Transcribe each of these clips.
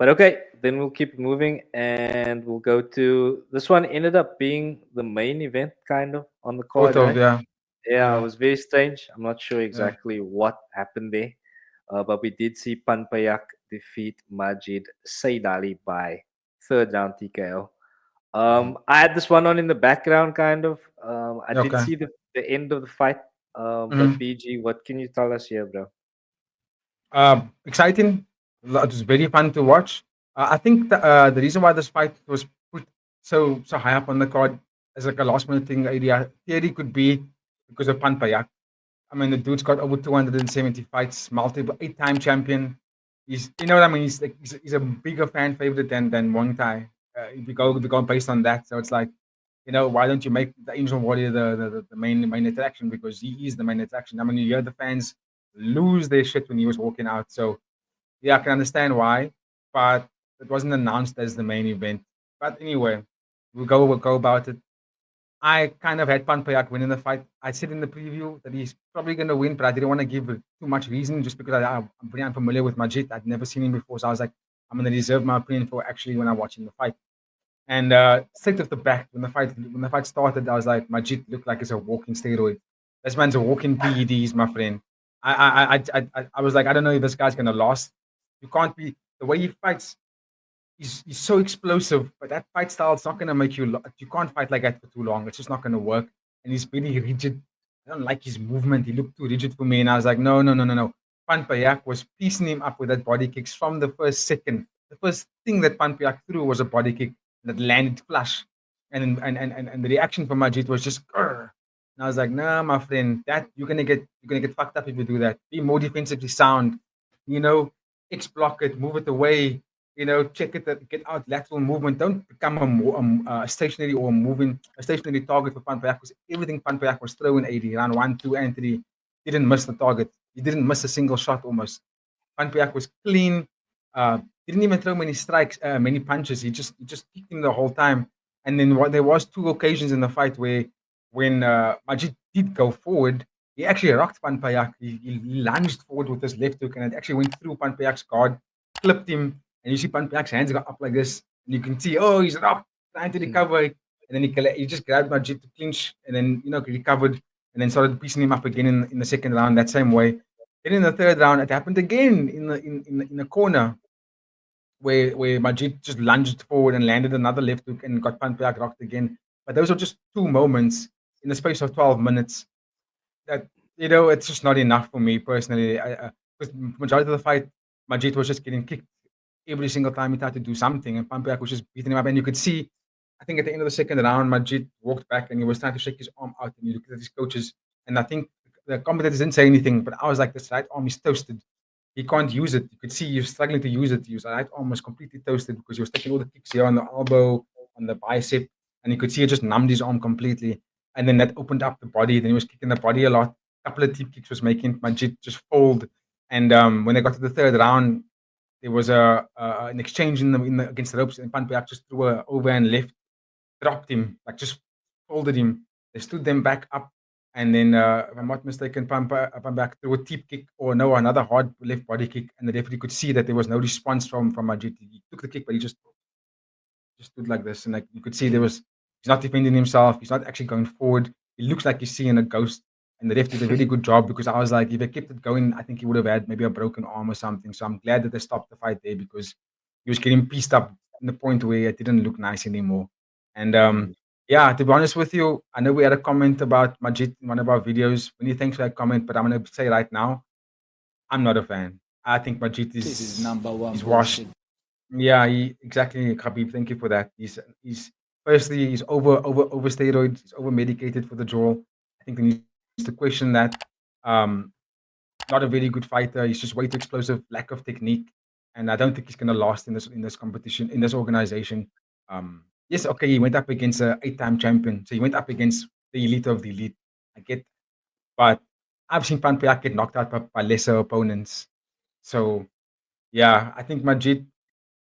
But okay, then we'll keep moving and we'll go to this one. Ended up being the main event, kind of on the Sort card, of, right? yeah. Yeah, it Yeah. was very strange. I'm not sure Yeah. exactly what happened there, but we did see Panpayak defeat Majid Seydali by third round TKO. Mhm. I had this one on in the background, kind of. I did Okay. see the end of the fight, but Mhm. BG, what can you tell us here, bro? Exciting. It was very fun to watch. I think the reason why this fight was put so high up on the card as like a last minute thing idea theory could be because of Panpayak. I mean, the dude's got over 270 fights, multiple 8-time champion. He's, you know what I mean? He's a bigger fan favorite than Muay Thai. If you go based on that, so it's like, why don't you make the Angel Warrior the main attraction, because he is the main attraction. I mean, you hear the fans lose their shit when he was walking out. So yeah, I can understand why, but it wasn't announced as the main event. But anyway, we'll go about it. I kind of had Panpayak winning the fight. I said in the preview that he's probably going to win, but I didn't want to give too much reason just because I'm pretty unfamiliar with Majid. I'd never seen him before, so I was like, I'm going to reserve my opinion for actually when I'm watching the fight. And straight off the back, when the fight started, I was like, Majid looked like he's a walking steroid. This man's a walking PEDs, my friend. I was like, I don't know if this guy's going to last. You can't be the way he fights. He's so explosive, but that fight style is not going to make you. You can't fight like that for too long. It's just not going to work. And he's really rigid. I don't like his movement. He looked too rigid for me, and I was like, no, no, no, no, no. Panpayak was piecing him up with that body kicks from the first second. The first thing that Panpayak threw was a body kick that landed flush, and the reaction from Majid was just. Grr. And I was like, nah, my friend, that you're gonna get fucked up if you do that. Be more defensively sound. You know, X block it, move it away, check it, get out lateral movement. Don't become a stationary or a stationary target for Panpayak, because everything Panpayak was throwing 80, round 1, 2, and 3, didn't miss the target. He didn't miss a single shot almost. Panpayak was clean, didn't even throw many strikes, many punches. He just kicked him the whole time. And then there was two occasions in the fight where when Majid did go forward, he actually rocked Panpayak. He lunged forward with his left hook, and it actually went through Panpayak's guard, clipped him, and you see Panpayak's hands go up like this, and you can see, oh, he's rocked, trying to recover, and then he just grabbed Majid to clinch, and then recovered, and then started piecing him up again in the second round that same way. Then in the third round, it happened again in the corner where Majid just lunged forward and landed another left hook and got Panpayak rocked again. But those are just two moments in the space of 12 minutes that it's just not enough for me personally. Because majority of the fight, Majid was just getting kicked every single time he tried to do something, and Panpayak was just beating him up. And you could see, I think at the end of the second round, Majid walked back and he was trying to shake his arm out, and he looked at his coaches, and I think the commentators didn't say anything, but I was like, this right arm is toasted. He can't use it. You could see he was struggling to use it. His right arm was completely toasted because he was taking all the kicks here on the elbow, on the bicep, and you could see it just numbed his arm completely. And then that opened up the body. Then he was kicking the body a lot. A couple of deep kicks was making Majid just fold. And when they got to the third round, there was an exchange in the against the ropes, and Panpayak just threw a overhand left, dropped him, like just folded him. They stood them back up, and then if I'm not mistaken, Panpayak threw a deep kick, or no, another hard left body kick, and the referee could see that there was no response from Majid. He took the kick, but he just stood like this, and like you could see he's not defending himself. He's not actually going forward. He looks like he's seeing a ghost. And the ref did a very good job, because I was like, if they kept it going, I think he would have had maybe a broken arm or something. So I'm glad that they stopped the fight there, because he was getting pieced up in the point where it didn't look nice anymore. And yeah, to be honest with you, I know we had a comment about Majid in one of our videos. Many thanks for that comment, but I'm going to say right now, I'm not a fan. I think Majid This is number one is washed. bullshit. Yeah, exactly, Khabib. Thank you for that. He's firstly he's over steroids. He's over medicated for the draw. I think he needs to question that. Um, Not a very good fighter. He's just way too explosive. Lack of technique, and I don't think he's going to last in this competition, in this organization. Yes, okay, he went up against a 8-time champion, so he went up against the elite of the elite. I get, but I've seen Panpayak get knocked out by lesser opponents. So yeah, I think Majid,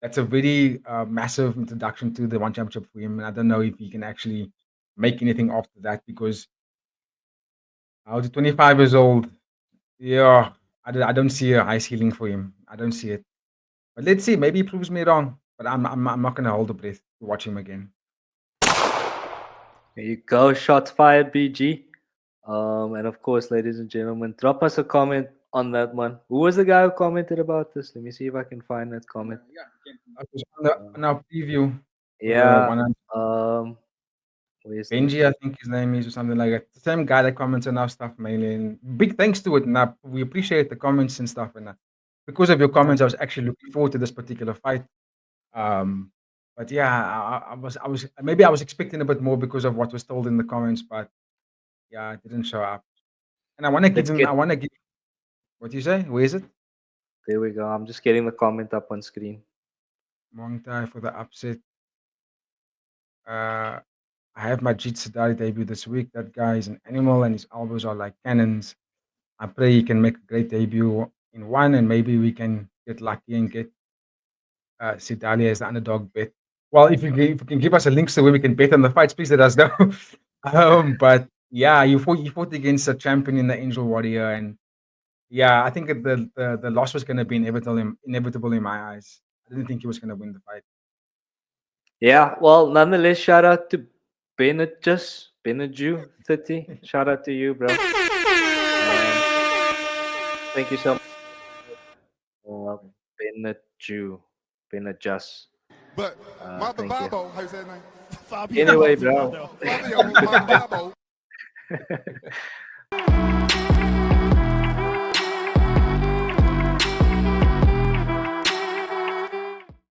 that's a very massive introduction to the one championship for him. And I don't know if he can actually make anything after that, because I was 25 years old. Yeah, I don't see a high ceiling for him. I don't see it. But let's see. Maybe he proves me wrong. But I'm not gonna hold the breath to watch him again. There you go. Shots fired, BG. And of course, ladies and gentlemen, drop us a comment on that one. Who was the guy who commented about this? Let me see if I can find that comment. It was on our preview. Yeah. One Where's Benji, I think his name is, or something like that. The same guy that comments on our stuff mainly. And big thanks to it. And we appreciate the comments and stuff. And because of your comments, I was actually looking forward to this particular fight. But yeah, I was maybe I was expecting a bit more because of what was told in the comments, but yeah, it didn't show up. And I want to give him. I want to give. What do you say? Where is it? There we go. I'm just getting the comment up on screen. Muay Thai for the upset. I have Majid Seydali debut this week. That guy is an animal, and his elbows are like cannons. I pray he can make a great debut in one, and maybe we can get lucky and get Seydali as the underdog bet. Well, if you can give us a link so where we can bet on the fights, please let us know. But yeah, you fought against a champion in the Angel Warrior, and yeah, I think the loss was going to be inevitable in my eyes. I didn't think he was going to win the fight. Yeah, well, nonetheless, shout out to Benaju 30. Shout out to you, bro. Thank you so much. Benajus. But Mother thank you. Babo, how's that name? Anyway, bro.